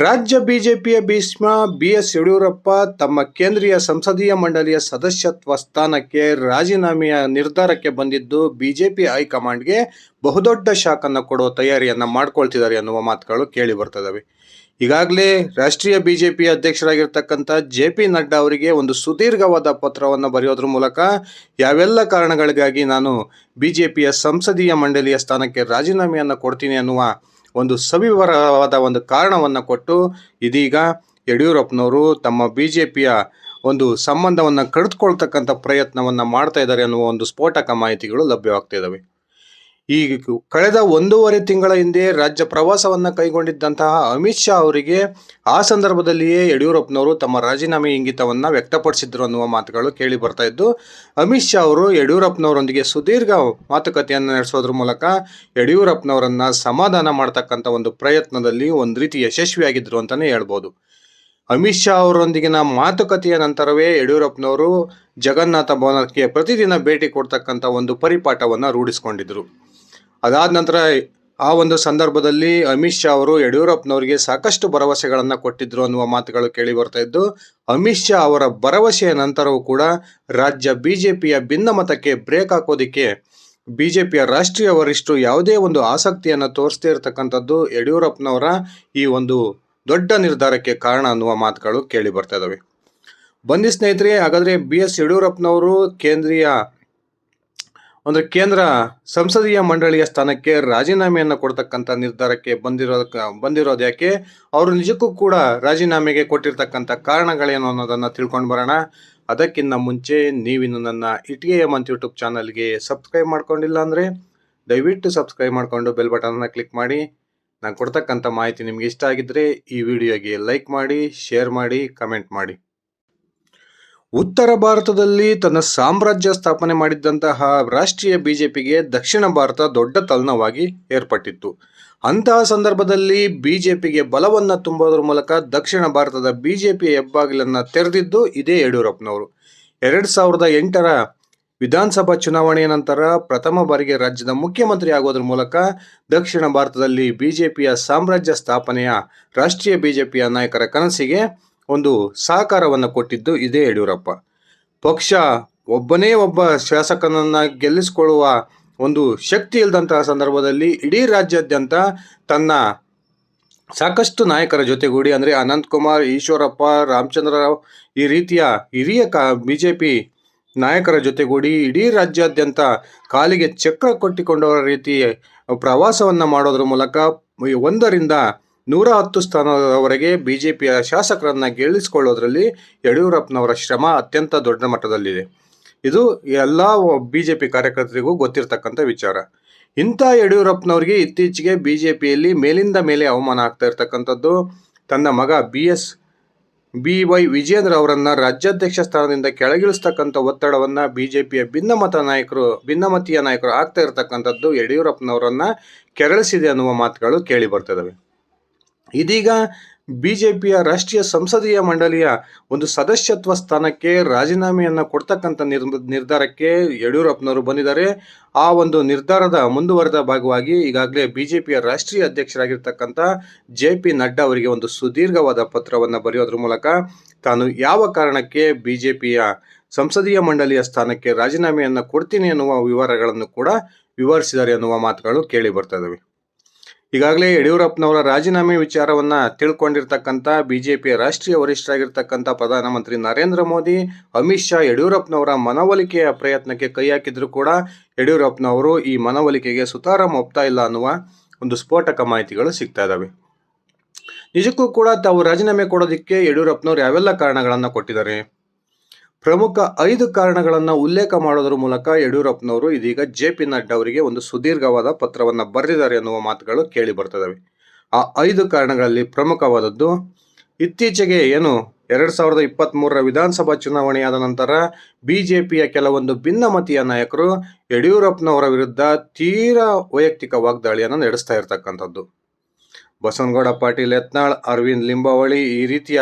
ರಾಜ್ಯ ಬಿಜೆಪಿಯ ಭೀಷ್ಮ ಬಿಎಸ್ ಯಡಿಯೂರಪ್ಪ ತಮ್ಮ ಕೇಂದ್ರೀಯ ಸಂಸದೀಯ ಮಂಡಳಿಯ ಸದಸ್ಯತ್ವ ಸ್ಥಾನಕ್ಕೆ ರಾಜೀನಾಮೆಯ ನಿರ್ಧಾರಕ್ಕೆ ಬಂದಿದ್ದು ಬಿಜೆಪಿ ಹೈಕಮಾಂಡ್ಗೆ ಬಹುದೊಡ್ಡ ಶಾಕನ್ನು ಕೊಡುವ ತಯಾರಿಯನ್ನ ಮಾಡ್ಕೊಳ್ತಿದ್ದಾರೆ ಅನ್ನುವ ಮಾತುಗಳು ಕೇಳಿ ಬರ್ತದವೆ. ಈಗಾಗಲೇ ರಾಷ್ಟ್ರೀಯ ಬಿಜೆಪಿ ಅಧ್ಯಕ್ಷರಾಗಿರ್ತಕ್ಕಂಥ JP ನಡ್ಡಾ ಅವರಿಗೆ ಒಂದು ಸುದೀರ್ಘವಾದ ಪತ್ರವನ್ನು ಬರೆಯೋದ್ರ ಮೂಲಕ ಯಾವೆಲ್ಲ ಕಾರಣಗಳಿಗಾಗಿ ನಾನು ಬಿಜೆಪಿಯ ಸಂಸದೀಯ ಮಂಡಳಿಯ ಸ್ಥಾನಕ್ಕೆ ರಾಜೀನಾಮೆಯನ್ನು ಕೊಡ್ತೀನಿ ಅನ್ನುವ ಒಂದು ಸವಿವರವಾದ ಒಂದು ಕಾರಣವನ್ನು ಕೊಟ್ಟು ಇದೀಗ ಯಡಿಯೂರಪ್ಪನವರು ತಮ್ಮ ಬಿಜೆಪಿಯ ಒಂದು ಸಂಬಂಧವನ್ನು ಕಡಿದುಕೊಳ್ತಕ್ಕಂಥ ಪ್ರಯತ್ನವನ್ನು ಮಾಡ್ತಾ ಇದ್ದಾರೆ ಅನ್ನುವ ಒಂದು ಸ್ಫೋಟಕ ಮಾಹಿತಿಗಳು ಲಭ್ಯವಾಗ್ತಾ ಇದ್ದಾವೆ. ಈ ಕಳೆದ 1.5 ತಿಂಗಳ ಹಿಂದೆ ರಾಜ್ಯ ಪ್ರವಾಸವನ್ನು ಕೈಗೊಂಡಿದ್ದಂತಹ ಅಮಿತ್ ಶಾ ಅವರಿಗೆ ಆ ಸಂದರ್ಭದಲ್ಲಿಯೇ ಯಡಿಯೂರಪ್ಪನವರು ತಮ್ಮ ರಾಜೀನಾಮೆ ಇಂಗಿತವನ್ನು ವ್ಯಕ್ತಪಡಿಸಿದ್ರು ಅನ್ನುವ ಮಾತುಗಳು ಕೇಳಿ ಬರ್ತಾ ಇದ್ದು, ಅಮಿತ್ ಶಾ ಅವರು ಯಡಿಯೂರಪ್ಪನವರೊಂದಿಗೆ ಸುದೀರ್ಘ ಮಾತುಕತೆಯನ್ನು ನಡೆಸೋದ್ರ ಮೂಲಕ ಯಡಿಯೂರಪ್ಪನವರನ್ನ ಸಮಾಧಾನ ಮಾಡ್ತಕ್ಕಂಥ ಒಂದು ಪ್ರಯತ್ನದಲ್ಲಿ ಒಂದು ರೀತಿ ಯಶಸ್ವಿಯಾಗಿದ್ರು ಅಂತಲೇ ಹೇಳ್ಬೋದು. ಅಮಿತ್ ಶಾ ಅವರೊಂದಿಗಿನ ಮಾತುಕತೆಯ ನಂತರವೇ ಯಡಿಯೂರಪ್ಪನವರು ಜಗನ್ನಾಥ ಭವನಕ್ಕೆ ಪ್ರತಿದಿನ ಭೇಟಿ ಕೊಡ್ತಕ್ಕಂಥ ಒಂದು ಪರಿಪಾಠವನ್ನು ರೂಢಿಸಿಕೊಂಡಿದ್ರು. ಅದಾದ ನಂತರ ಆ ಒಂದು ಸಂದರ್ಭದಲ್ಲಿ ಅಮಿತ್ ಶಾ ಅವರು ಯಡಿಯೂರಪ್ಪನವರಿಗೆ ಸಾಕಷ್ಟು ಭರವಸೆಗಳನ್ನು ಕೊಟ್ಟಿದ್ರು ಅನ್ನುವ ಮಾತುಗಳು ಕೇಳಿ ಬರ್ತಾ ಇದ್ದು, ಅಮಿತ್ ಶಾ ಅವರ ಭರವಸೆಯ ನಂತರವೂ ಕೂಡ ರಾಜ್ಯ ಬಿಜೆಪಿಯ ಭಿನ್ನಮತಕ್ಕೆ ಬ್ರೇಕ್ ಹಾಕೋದಿಕ್ಕೆ ಬಿಜೆಪಿಯ ರಾಷ್ಟ್ರೀಯ ವರಿಷ್ಠರು ಯಾವುದೇ ಒಂದು ಆಸಕ್ತಿಯನ್ನು ತೋರಿಸದೇ ಇರತಕ್ಕಂಥದ್ದು ಯಡಿಯೂರಪ್ಪನವರ ಈ ಒಂದು ದೊಡ್ಡ ನಿರ್ಧಾರಕ್ಕೆ ಕಾರಣ ಅನ್ನುವ ಮಾತುಗಳು ಕೇಳಿ ಬರ್ತಾ ಇದಾವೆ. ಬನ್ನಿ ಸ್ನೇಹಿತರೆ, ಹಾಗಾದರೆ BS ಯಡಿಯೂರಪ್ಪನವರು ಕೇಂದ್ರ ಸಂಸದೀಯ ಮಂಡಳಿಯ ಸ್ಥಾನಕ್ಕೆ ರಾಜೀನಾಮೆಯನ್ನು ಕೊಡ್ತಕ್ಕಂಥ ನಿರ್ಧಾರಕ್ಕೆ ಬಂದಿರೋದು ಯಾಕೆ, ಅವರು ನಿಜಕ್ಕೂ ಕೂಡ ರಾಜೀನಾಮೆಗೆ ಕೊಟ್ಟಿರ್ತಕ್ಕಂಥ ಕಾರಣಗಳೇನು ಅನ್ನೋದನ್ನು ತಿಳ್ಕೊಂಡು ಬರೋಣ. ಅದಕ್ಕಿಂತ ಮುಂಚೆ ನೀವಿನ್ನು ನನ್ನ ಇಟಿಎ ಮಂತ್ ಯೂಟ್ಯೂಬ್ ಚಾನಲ್ಗೆ ಸಬ್ಸ್ಕ್ರೈಬ್ ಮಾಡ್ಕೊಂಡಿಲ್ಲ ಅಂದರೆ ದಯವಿಟ್ಟು ಸಬ್ಸ್ಕ್ರೈಬ್ ಮಾಡಿಕೊಂಡು ಬೆಲ್ ಬಟನನ್ನು ಕ್ಲಿಕ್ ಮಾಡಿ. ನಾನು ಕೊಡ್ತಕ್ಕಂಥ ಮಾಹಿತಿ ನಿಮಗೆ ಇಷ್ಟ ಆಗಿದ್ದರೆ ಈ ವಿಡಿಯೋಗೆ ಲೈಕ್ ಮಾಡಿ, ಶೇರ್ ಮಾಡಿ, ಕಮೆಂಟ್ ಮಾಡಿ. ಉತ್ತರ ಭಾರತದಲ್ಲಿ ತನ್ನ ಸಾಮ್ರಾಜ್ಯ ಸ್ಥಾಪನೆ ಮಾಡಿದ್ದಂತಹ ರಾಷ್ಟ್ರೀಯ ಬಿಜೆಪಿಗೆ ದಕ್ಷಿಣ ಭಾರತ ದೊಡ್ಡ ತಲೆನೋವಾಗಿ ಏರ್ಪಟ್ಟಿತ್ತು. ಅಂತಹ ಸಂದರ್ಭದಲ್ಲಿ ಬಿಜೆಪಿಗೆ ಬಲವನ್ನು ತುಂಬೋದ್ರ ಮೂಲಕ ದಕ್ಷಿಣ ಭಾರತದ ಬಿಜೆಪಿಯ ಹೆಬ್ಬಾಗಿಲನ್ನು ತೆರೆದಿದ್ದು ಇದೇ ಯಡಿಯೂರಪ್ಪನವರು. 2008ರ ವಿಧಾನಸಭಾ ಚುನಾವಣೆಯ ನಂತರ ಪ್ರಥಮ ಬಾರಿಗೆ ರಾಜ್ಯದ ಮುಖ್ಯಮಂತ್ರಿ ಆಗೋದ್ರ ಮೂಲಕ ದಕ್ಷಿಣ ಭಾರತದಲ್ಲಿ ಬಿಜೆಪಿಯ ಸಾಮ್ರಾಜ್ಯ ಸ್ಥಾಪನೆಯ ರಾಷ್ಟ್ರೀಯ ಬಿಜೆಪಿಯ ನಾಯಕರ ಕನಸಿಗೆ ಒಂದು ಸಹಕಾರವನ್ನು ಕೊಟ್ಟಿದ್ದು ಇದೇ ಯಡಿಯೂರಪ್ಪ. ಪಕ್ಷ ಒಬ್ಬನೇ ಒಬ್ಬ ಶಾಸಕನನ್ನು ಗೆಲ್ಲಿಸಿಕೊಳ್ಳುವ ಒಂದು ಶಕ್ತಿ ಇಲ್ಲದಂತಹ ಸಂದರ್ಭದಲ್ಲಿ ಇಡೀ ರಾಜ್ಯಾದ್ಯಂತ ತನ್ನ ಸಾಕಷ್ಟು ನಾಯಕರ ಜೊತೆಗೂಡಿ, ಅಂದರೆ ಅನಂತಕುಮಾರ್, ಈಶ್ವರಪ್ಪ, ರಾಮಚಂದ್ರ ರಾವ್, ಈ ರೀತಿಯ ಹಿರಿಯ ಬಿಜೆಪಿ ನಾಯಕರ ಜೊತೆಗೂಡಿ ಇಡೀ ರಾಜ್ಯಾದ್ಯಂತ ಕಾಲಿಗೆ ಚಕ್ರ ಕೊಟ್ಟಿಕೊಂಡವರ ರೀತಿ ಪ್ರವಾಸವನ್ನು ಮಾಡೋದ್ರ ಮೂಲಕ 1ರಿಂದ 110 ಸ್ಥಾನದವರೆಗೆ ಬಿಜೆಪಿಯ ಶಾಸಕರನ್ನು ಗೆಲ್ಲಿಸಿಕೊಳ್ಳೋದ್ರಲ್ಲಿ ಯಡಿಯೂರಪ್ಪನವರ ಶ್ರಮ ಅತ್ಯಂತ ದೊಡ್ಡ ಮಟ್ಟದಲ್ಲಿದೆ. ಇದು ಎಲ್ಲ ಬಿಜೆಪಿ ಕಾರ್ಯಕರ್ತರಿಗೂ ಗೊತ್ತಿರತಕ್ಕಂಥ ವಿಚಾರ. ಇಂಥ ಯಡಿಯೂರಪ್ಪನವರಿಗೆ ಇತ್ತೀಚೆಗೆ ಬಿಜೆಪಿಯಲ್ಲಿ ಮೇಲಿಂದ ಮೇಲೆ ಅವಮಾನ ಆಗ್ತಾ ಇರ್ತಕ್ಕಂಥದ್ದು. ತನ್ನ ಮಗ BY ವಿಜೇಂದ್ರ ಅವರನ್ನು ರಾಜ್ಯಾಧ್ಯಕ್ಷ ಸ್ಥಾನದಿಂದ ಕೆಳಗಿಳಿಸ್ತಕ್ಕಂಥ ಒತ್ತಡವನ್ನು ಬಿಜೆಪಿಯ ಭಿನ್ನಮತೀಯ ನಾಯಕರು ಆಗ್ತಾ ಇರತಕ್ಕಂಥದ್ದು ಯಡಿಯೂರಪ್ಪನವರನ್ನ ಕೆರಳಿಸಿದೆ ಅನ್ನುವ ಮಾತುಗಳು ಕೇಳಿ ಬರ್ತದವೆ. ಇದೀಗ ಬಿಜೆಪಿಯ ರಾಷ್ಟ್ರೀಯ ಸಂಸದೀಯ ಮಂಡಳಿಯ ಒಂದು ಸದಸ್ಯತ್ವ ಸ್ಥಾನಕ್ಕೆ ರಾಜೀನಾಮೆಯನ್ನು ಕೊಡ್ತಕ್ಕಂಥ ನಿರ್ಧಾರಕ್ಕೆ ಯಡಿಯೂರಪ್ಪನವರು ಬಂದಿದ್ದಾರೆ. ಆ ಒಂದು ನಿರ್ಧಾರದ ಮುಂದುವರೆದ ಭಾಗವಾಗಿ ಈಗಾಗಲೇ ಬಿಜೆಪಿಯ ರಾಷ್ಟ್ರೀಯ ಅಧ್ಯಕ್ಷರಾಗಿರ್ತಕ್ಕಂಥ JP ನಡ್ಡಾ ಅವರಿಗೆ ಒಂದು ಸುದೀರ್ಘವಾದ ಪತ್ರವನ್ನು ಬರೆಯೋದ್ರ ಮೂಲಕ ತಾನು ಯಾವ ಕಾರಣಕ್ಕೆ ಬಿಜೆಪಿಯ ಸಂಸದೀಯ ಮಂಡಳಿಯ ಸ್ಥಾನಕ್ಕೆ ರಾಜೀನಾಮೆಯನ್ನು ಕೊಡ್ತೀನಿ ಅನ್ನುವ ವಿವರಗಳನ್ನು ಕೂಡ ವಿವರಿಸಿದ್ದಾರೆ ಅನ್ನುವ ಮಾತುಗಳು ಕೇಳಿ ಬರ್ತದವೆ. ಈಗಾಗಲೇ ಯಡಿಯೂರಪ್ಪನವರ ರಾಜೀನಾಮೆ ವಿಚಾರವನ್ನು ತಿಳ್ಕೊಂಡಿರ್ತಕ್ಕಂಥ ಬಿಜೆಪಿಯ ರಾಷ್ಟ್ರೀಯ ವರಿಷ್ಠರಾಗಿರ್ತಕ್ಕಂಥ ಪ್ರಧಾನಮಂತ್ರಿ ನರೇಂದ್ರ ಮೋದಿ, ಅಮಿತ್ ಶಾ ಯಡಿಯೂರಪ್ಪನವರ ಮನವೊಲಿಕೆಯ ಪ್ರಯತ್ನಕ್ಕೆ ಕೈ ಹಾಕಿದ್ರು ಕೂಡ ಯಡಿಯೂರಪ್ಪನವರು ಈ ಮನವೊಲಿಕೆಗೆ ಸುತಾರಾಮ್ ಒಪ್ತಾ ಇಲ್ಲ ಅನ್ನುವ ಒಂದು ಸ್ಫೋಟಕ ಮಾಹಿತಿಗಳು ಸಿಗ್ತಾ ಇದ್ದಾವೆ. ನಿಜಕ್ಕೂ ಕೂಡ ತಾವು ರಾಜೀನಾಮೆ ಕೊಡೋದಕ್ಕೆ ಯಡಿಯೂರಪ್ಪನವರು ಯಾವೆಲ್ಲ ಕಾರಣಗಳನ್ನು ಕೊಟ್ಟಿದ್ದಾರೆ? ಪ್ರಮುಖ 5 ಕಾರಣಗಳನ್ನು ಉಲ್ಲೇಖ ಮಾಡೋದ್ರ ಮೂಲಕ ಯಡಿಯೂರಪ್ಪನವರು ಇದೀಗ JP ನಡ್ಡಾ ಅವರಿಗೆ ಒಂದು ಸುದೀರ್ಘವಾದ ಪತ್ರವನ್ನು ಬರೆದಿದ್ದಾರೆ ಅನ್ನುವ ಮಾತುಗಳು ಕೇಳಿ ಬರ್ತದವೆ. ಆ 5 ಕಾರಣಗಳಲ್ಲಿ ಪ್ರಮುಖವಾದದ್ದು, ಇತ್ತೀಚೆಗೆ 2023ರ ವಿಧಾನಸಭಾ ಚುನಾವಣೆಯಾದ ನಂತರ ಬಿಜೆಪಿಯ ಕೆಲವೊಂದು ಭಿನ್ನಮತೀಯ ನಾಯಕರು ಯಡಿಯೂರಪ್ಪನವರ ವಿರುದ್ಧ ತೀರಾ ವೈಯಕ್ತಿಕ ವಾಗ್ದಾಳಿಯನ್ನು ನಡೆಸ್ತಾ ಇರತಕ್ಕಂಥದ್ದು. ಬಸವನಗೌಡ ಪಾಟೀಲ್ ಯತ್ನಾಳ್, ಅರವಿಂದ್ ಲಿಂಬಾವಳಿ, ಈ ರೀತಿಯ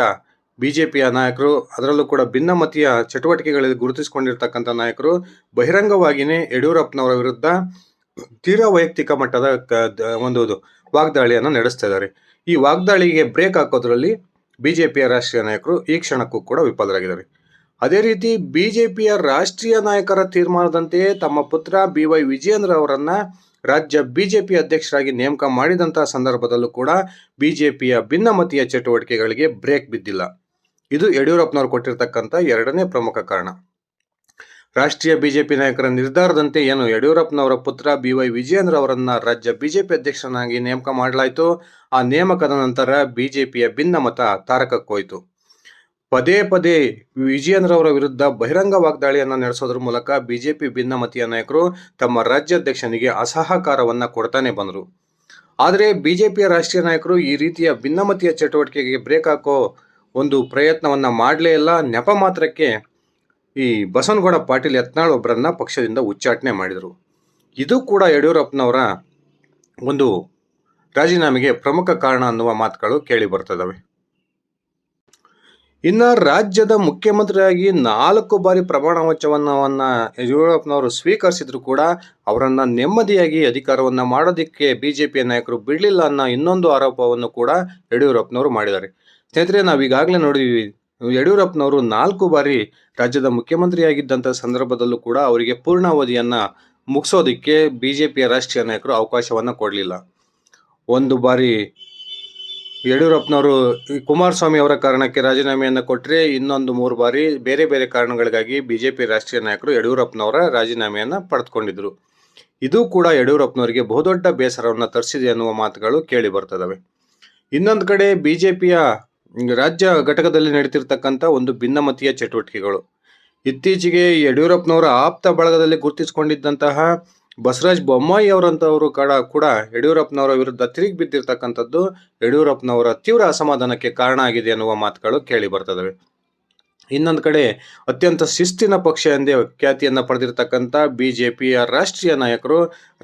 ಬಿಜೆಪಿಯ ನಾಯಕರು, ಅದರಲ್ಲೂ ಕೂಡ ಭಿನ್ನಮತೀಯ ಚಟುವಟಿಕೆಗಳಲ್ಲಿ ಗುರುತಿಸಿಕೊಂಡಿರ್ತಕ್ಕಂಥ ನಾಯಕರು ಬಹಿರಂಗವಾಗಿಯೇ ಯಡಿಯೂರಪ್ಪನವರ ವಿರುದ್ಧ ತೀರಾ ವೈಯಕ್ತಿಕ ಮಟ್ಟದ ಒಂದು ವಾಗ್ದಾಳಿಯನ್ನು ನಡೆಸ್ತಾ ಇದ್ದಾರೆ. ಈ ವಾಗ್ದಾಳಿಗೆ ಬ್ರೇಕ್ ಹಾಕೋದ್ರಲ್ಲಿ ಬಿಜೆಪಿಯ ರಾಷ್ಟ್ರೀಯ ನಾಯಕರು ಈ ಕ್ಷಣಕ್ಕೂ ಕೂಡ ವಿಫಲರಾಗಿದ್ದಾರೆ. ಅದೇ ರೀತಿ ಬಿಜೆಪಿಯ ರಾಷ್ಟ್ರೀಯ ನಾಯಕರ ತೀರ್ಮಾನದಂತೆಯೇ ತಮ್ಮ ಪುತ್ರ BY ವಿಜಯೇಂದ್ರ ಅವರನ್ನ ರಾಜ್ಯ ಬಿಜೆಪಿ ಅಧ್ಯಕ್ಷರಾಗಿ ನೇಮಕ ಮಾಡಿದಂತಹ ಸಂದರ್ಭದಲ್ಲೂ ಕೂಡ ಬಿಜೆಪಿಯ ಭಿನ್ನಮತೀಯ ಚಟುವಟಿಕೆಗಳಿಗೆ ಬ್ರೇಕ್ ಬಿದ್ದಿಲ್ಲ. ಇದು ಯಡಿಯೂರಪ್ಪನವರು ಕೊಟ್ಟಿರ್ತಕ್ಕಂಥ ಎರಡನೇ ಪ್ರಮುಖ ಕಾರಣ. ರಾಷ್ಟ್ರೀಯ ಬಿಜೆಪಿ ನಾಯಕರ ನಿರ್ಧಾರದಂತೆ ಏನು ಯಡಿಯೂರಪ್ಪನವರ ಪುತ್ರ BY ವಿಜಯೇಂದ್ರ ಅವರನ್ನ ರಾಜ್ಯ ಬಿಜೆಪಿ ಅಧ್ಯಕ್ಷರನ್ನಾಗಿ ನೇಮಕ ಮಾಡಲಾಯಿತು. ಆ ನೇಮಕದ ನಂತರ ಬಿಜೆಪಿಯ ಭಿನ್ನಮತ ತಾರಕಕ್ಕೋಯ್ತು. ಪದೇ ಪದೇ ವಿಜಯೇಂದ್ರ ಅವರ ವಿರುದ್ಧ ಬಹಿರಂಗ ವಾಗ್ದಾಳಿಯನ್ನು ನಡೆಸೋದ್ರ ಮೂಲಕ ಬಿಜೆಪಿ ಭಿನ್ನಮತೀಯ ನಾಯಕರು ತಮ್ಮ ರಾಜ್ಯಾಧ್ಯಕ್ಷನಿಗೆ ಅಸಹಕಾರವನ್ನ ಕೊಡ್ತಾನೆ ಬಂದರು. ಆದರೆ ಬಿಜೆಪಿಯ ರಾಷ್ಟ್ರೀಯ ನಾಯಕರು ಈ ರೀತಿಯ ಭಿನ್ನಮತೀಯ ಚಟುವಟಿಕೆಗೆ ಬ್ರೇಕ್ ಹಾಕೋ ಒಂದು ಪ್ರಯತ್ನವನ್ನ ಮಾಡಲೇ ಇಲ್ಲ. ನೆಪ ಮಾತ್ರಕ್ಕೆ ಈ ಬಸವನಗೌಡ ಪಾಟೀಲ್ ಯತ್ನಾಳ್ ಒಬ್ಬರನ್ನ ಪಕ್ಷದಿಂದ ಉಚ್ಚಾಟನೆ ಮಾಡಿದರು. ಇದು ಕೂಡ ಯಡಿಯೂರಪ್ಪನವರ ಒಂದು ರಾಜೀನಾಮೆಗೆ ಪ್ರಮುಖ ಕಾರಣ ಅನ್ನುವ ಮಾತುಗಳು ಕೇಳಿ ಬರ್ತದವೆ. ಇನ್ನು ರಾಜ್ಯದ ಮುಖ್ಯಮಂತ್ರಿಯಾಗಿ 4 ಬಾರಿ ಪ್ರಮಾಣ ವಚನವನ್ನ ಯಡಿಯೂರಪ್ಪನವರು ಸ್ವೀಕರಿಸಿದ್ರು ಕೂಡ ಅವರನ್ನ ನೆಮ್ಮದಿಯಾಗಿ ಅಧಿಕಾರವನ್ನ ಮಾಡೋದಕ್ಕೆ ಬಿಜೆಪಿಯ ನಾಯಕರು ಬಿಡಲಿಲ್ಲ ಅನ್ನೋ ಇನ್ನೊಂದು ಆರೋಪವನ್ನು ಕೂಡ ಯಡಿಯೂರಪ್ಪನವರು ಮಾಡಿದ್ದಾರೆ. ಸ್ನೇಹಿತರೆ, ನಾವೀಗಾಗಲೇ ನೋಡಿದ್ವಿ, ಯಡಿಯೂರಪ್ಪನವರು 4 ಬಾರಿ ರಾಜ್ಯದ ಮುಖ್ಯಮಂತ್ರಿಯಾಗಿದ್ದಂಥ ಸಂದರ್ಭದಲ್ಲೂ ಕೂಡ ಅವರಿಗೆ ಪೂರ್ಣಾವಧಿಯನ್ನ ಮುಗಿಸೋದಕ್ಕೆ ಬಿಜೆಪಿಯ ರಾಷ್ಟ್ರೀಯ ನಾಯಕರು ಅವಕಾಶವನ್ನ ಕೊಡಲಿಲ್ಲ. ಒಂದು ಬಾರಿ ಯಡಿಯೂರಪ್ಪನವರು ಕುಮಾರಸ್ವಾಮಿ ಅವರ ಕಾರಣಕ್ಕೆ ರಾಜೀನಾಮೆಯನ್ನು ಕೊಟ್ಟರೆ, ಇನ್ನೊಂದು 3 ಬಾರಿ ಬೇರೆ ಬೇರೆ ಕಾರಣಗಳಿಗಾಗಿ ಬಿಜೆಪಿ ರಾಷ್ಟ್ರೀಯ ನಾಯಕರು ಯಡಿಯೂರಪ್ಪನವರ ರಾಜೀನಾಮೆಯನ್ನು ಪಡೆದುಕೊಂಡಿದ್ರು. ಇದು ಕೂಡ ಯಡಿಯೂರಪ್ಪನವರಿಗೆ ಬಹುದೊಡ್ಡ ಬೇಸರವನ್ನು ತರಿಸಿದೆ ಅನ್ನುವ ಮಾತುಗಳು ಕೇಳಿ ಬರ್ತದವೆ. ಇನ್ನೊಂದು ಕಡೆ ಬಿಜೆಪಿಯ ರಾಜ್ಯ ಘಟಕದಲ್ಲಿ ನಡೀತಿರ್ತಕ್ಕಂಥ ಒಂದು ಭಿನ್ನಮತೀಯ ಚಟುವಟಿಕೆಗಳು. ಇತ್ತೀಚೆಗೆ ಯಡಿಯೂರಪ್ಪನವರ ಆಪ್ತ ಬಳಗದಲ್ಲಿ ಗುರುತಿಸಿಕೊಂಡಿದ್ದಂತಹ ಬಸವರಾಜ ಬೊಮ್ಮಾಯಿ ಅವರಂತವರು ಕೂಡ ಯಡಿಯೂರಪ್ಪನವರ ವಿರುದ್ಧ ತಿರುಗಿ ಬಿದ್ದಿರ್ತಕ್ಕಂಥದ್ದು ಯಡಿಯೂರಪ್ಪನವರ ತೀವ್ರ ಅಸಮಾಧಾನಕ್ಕೆ ಕಾರಣ ಆಗಿದೆ ಅನ್ನುವ ಮಾತುಗಳು ಕೇಳಿ ಬರ್ತದವೆ. ಇನ್ನೊಂದು ಕಡೆ ಅತ್ಯಂತ ಶಿಸ್ತಿನ ಪಕ್ಷ ಎಂದೇ ಖ್ಯಾತಿಯನ್ನು ಪಡೆದಿರ್ತಕ್ಕಂಥ ಬಿಜೆಪಿಯ ರಾಷ್ಟ್ರೀಯ ನಾಯಕರು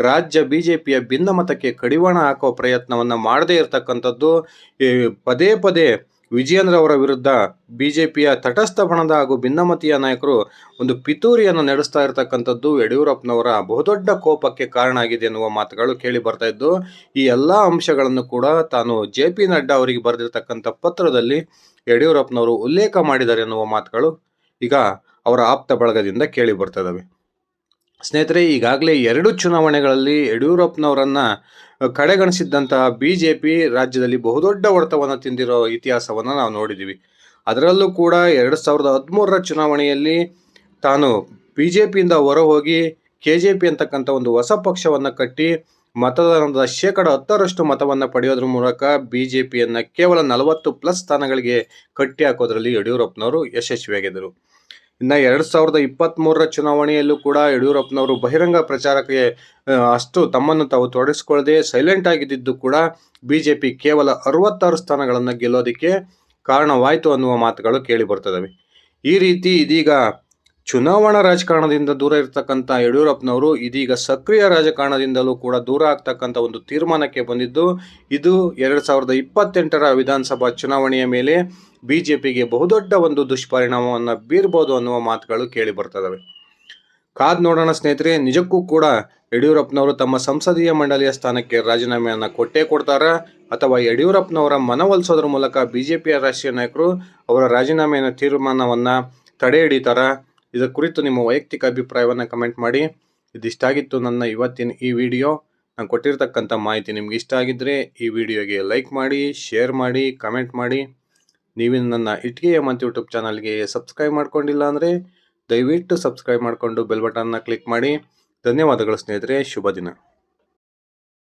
ರಾಜ್ಯ ಬಿಜೆಪಿಯ ಭಿನ್ನಮತಕ್ಕೆ ಕಡಿವಾಣ ಹಾಕೋ ಪ್ರಯತ್ನವನ್ನು ಮಾಡದೇ ಇರತಕ್ಕಂಥದ್ದು, ಪದೇ ಪದೇ ವಿಜಯೇಂದ್ರ ಅವರ ವಿರುದ್ಧ ಬಿಜೆಪಿಯ ತಟಸ್ಥ ಬಣದ ಹಾಗೂ ಭಿನ್ನಮತೀಯ ನಾಯಕರು ಒಂದು ಪಿತೂರಿಯನ್ನು ನಡೆಸ್ತಾ ಇರತಕ್ಕಂಥದ್ದು ಯಡಿಯೂರಪ್ಪನವರ ಬಹುದೊಡ್ಡ ಕೋಪಕ್ಕೆ ಕಾರಣ ಆಗಿದೆ ಎನ್ನುವ ಮಾತುಗಳು ಕೇಳಿ ಬರ್ತಾ ಇದ್ದು, ಈ ಎಲ್ಲ ಅಂಶಗಳನ್ನು ಕೂಡ ತಾನು JP ನಡ್ಡಾ ಅವರಿಗೆ ಬರೆದಿರ್ತಕ್ಕಂಥ ಪತ್ರದಲ್ಲಿ ಯಡಿಯೂರಪ್ಪನವರು ಉಲ್ಲೇಖ ಮಾಡಿದ್ದಾರೆ ಎನ್ನುವ ಮಾತುಗಳು ಈಗ ಅವರ ಆಪ್ತ ಬಳಗದಿಂದ ಕೇಳಿ ಬರ್ತದವೆ. ಸ್ನೇಹಿತರೆ, ಈಗಾಗಲೇ 2 ಚುನಾವಣೆಗಳಲ್ಲಿ ಯಡಿಯೂರಪ್ಪನವರನ್ನ ಕಡೆಗಣಿಸಿದ್ದಂತಹ ಬಿಜೆಪಿ ರಾಜ್ಯದಲ್ಲಿ ಬಹುದೊಡ್ಡ ಹೊಡೆತವನ್ನು ತಿಂದಿರೋ ಇತಿಹಾಸವನ್ನು ನಾವು ನೋಡಿದ್ದೀವಿ. ಅದರಲ್ಲೂ ಕೂಡ 2013ರ ಚುನಾವಣೆಯಲ್ಲಿ ತಾನು ಬಿಜೆಪಿಯಿಂದ ಹೊರಹೋಗಿ KJP ಅಂತಕ್ಕಂಥ ಒಂದು ಹೊಸ ಪಕ್ಷವನ್ನು ಕಟ್ಟಿ ಮತದಾನದ 10% ಮತವನ್ನು ಪಡೆಯೋದ್ರ ಮೂಲಕ ಬಿಜೆಪಿಯನ್ನು ಕೇವಲ 40+ ಸ್ಥಾನಗಳಿಗೆ ಕಟ್ಟಿ ಹಾಕೋದ್ರಲ್ಲಿ ಯಡಿಯೂರಪ್ಪನವರು ಯಶಸ್ವಿಯಾಗಿದ್ದರು. ಇನ್ನು 2023ರ ಚುನಾವಣೆಯಲ್ಲೂ ಕೂಡ ಯಡಿಯೂರಪ್ಪನವರು ಬಹಿರಂಗ ಪ್ರಚಾರಕ್ಕೆ ಅಷ್ಟು ತಮ್ಮನ್ನು ತಾವು ತೊಡಗಿಸಿಕೊಳ್ಳದೆ ಸೈಲೆಂಟ್ ಆಗಿದ್ದು ಕೂಡ ಬಿಜೆಪಿ ಕೇವಲ 66 ಸ್ಥಾನಗಳನ್ನು ಗೆಲ್ಲೋದಕ್ಕೆ ಕಾರಣವಾಯಿತು ಅನ್ನುವ ಮಾತುಗಳು ಕೇಳಿ ಬರ್ತದವೆ. ಈ ರೀತಿ ಇದೀಗ ಚುನಾವಣಾ ರಾಜಕಾರಣದಿಂದ ದೂರ ಇರತಕ್ಕಂಥ ಯಡಿಯೂರಪ್ಪನವರು ಇದೀಗ ಸಕ್ರಿಯ ರಾಜಕಾರಣದಿಂದಲೂ ಕೂಡ ದೂರ ಆಗ್ತಕ್ಕಂಥ ಒಂದು ತೀರ್ಮಾನಕ್ಕೆ ಬಂದಿದ್ದು, ಇದು 2028ರ ವಿಧಾನಸಭಾ ಚುನಾವಣೆಯ ಮೇಲೆ ಬಿಜೆಪಿಗೆ ಬಹುದೊಡ್ಡ ಒಂದು ದುಷ್ಪರಿಣಾಮವನ್ನು ಬೀರ್ಬೋದು ಅನ್ನುವ ಮಾತುಗಳು ಕೇಳಿ ಬರ್ತದವೆ. ಕಾದ್ ನೋಡೋಣ ಸ್ನೇಹಿತರೆ, ನಿಜಕ್ಕೂ ಕೂಡ ಯಡಿಯೂರಪ್ಪನವರು ತಮ್ಮ ಸಂಸದೀಯ ಮಂಡಳಿಯ ಸ್ಥಾನಕ್ಕೆ ರಾಜೀನಾಮೆಯನ್ನು ಕೊಟ್ಟೇ ಕೊಡ್ತಾರಾ, ಅಥವಾ ಯಡಿಯೂರಪ್ಪನವರ ಮನವೊಲಿಸೋದ್ರ ಮೂಲಕ ಬಿಜೆಪಿಯ ರಾಷ್ಟ್ರೀಯ ನಾಯಕರು ಅವರ ರಾಜೀನಾಮೆಯ ತೀರ್ಮಾನವನ್ನು ತಡೆ ಹಿಡಿತಾರಾ? ಇದರ ಕುರಿತು ನಿಮ್ಮ ವೈಯಕ್ತಿಕ ಅಭಿಪ್ರಾಯವನ್ನು ಕಮೆಂಟ್ ಮಾಡಿ. ಇದಿಷ್ಟಾಗಿತ್ತು ನನ್ನ ಇವತ್ತಿನ ಈ ವಿಡಿಯೋ. ನಾನು ಕೊಟ್ಟಿರ್ತಕ್ಕಂಥ ಮಾಹಿತಿ ನಿಮ್ಗೆ ಇಷ್ಟ ಆಗಿದ್ದರೆ ಈ ವಿಡಿಯೋಗೆ ಲೈಕ್ ಮಾಡಿ, ಶೇರ್ ಮಾಡಿ, ಕಮೆಂಟ್ ಮಾಡಿ. ನೀವಿನ್ನು ನನ್ನ ಇಟ್ಗೆ ಹೇಮಂತ್ ಯೂಟ್ಯೂಬ್ ಚಾನಲ್ಗೆ ಸಬ್ಸ್ಕ್ರೈಬ್ ಮಾಡ್ಕೊಂಡಿಲ್ಲ ಅಂದರೆ ದಯವಿಟ್ಟು ಸಬ್ಸ್ಕ್ರೈಬ್ ಮಾಡಿಕೊಂಡು ಬೆಲ್ ಬಟನ್ನ ಕ್ಲಿಕ್ ಮಾಡಿ. ಧನ್ಯವಾದಗಳು ಸ್ನೇಹಿತರೆ, ಶುಭ ದಿನ.